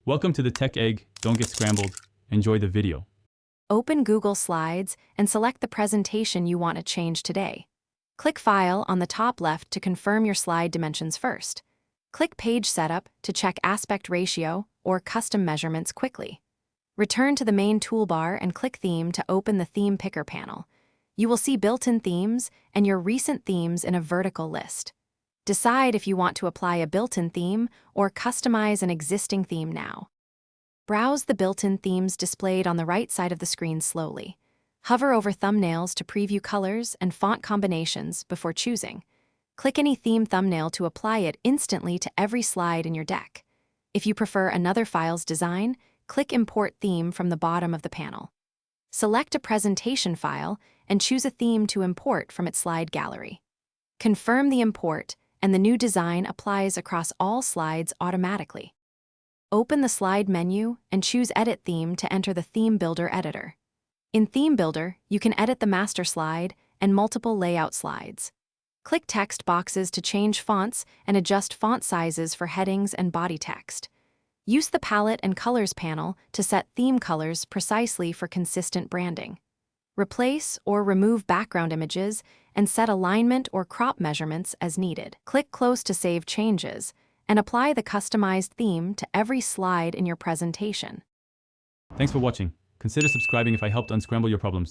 Welcome to the Tech Egg. Don't get scrambled. Enjoy the video. Open Google Slides and select the presentation you want to change today. Click File on the top left to confirm your slide dimensions first. Click Page Setup to check aspect ratio or custom measurements quickly. Return to the main toolbar and click Theme to open the Theme Picker panel. You will see built-in themes and your recent themes in a vertical list. Decide if you want to apply a built-in theme or customize an existing theme now. Browse the built-in themes displayed on the right side of the screen slowly. Hover over thumbnails to preview colors and font combinations before choosing. Click any theme thumbnail to apply it instantly to every slide in your deck. If you prefer another file's design, click Import Theme from the bottom of the panel. Select a presentation file and choose a theme to import from its slide gallery. Confirm the import, and the new design applies across all slides automatically. Open the slide menu and choose Edit Theme to enter the Theme Builder editor. In Theme Builder, you can edit the master slide and multiple layout slides. Click text boxes to change fonts and adjust font sizes for headings and body text. Use the Palette and Colors panel to set theme colors precisely for consistent branding. Replace or remove background images and set alignment or crop measurements as needed. Click Close to save changes and apply the customized theme to every slide in your presentation. Thanks for watching. Consider subscribing if I helped unscramble your problems.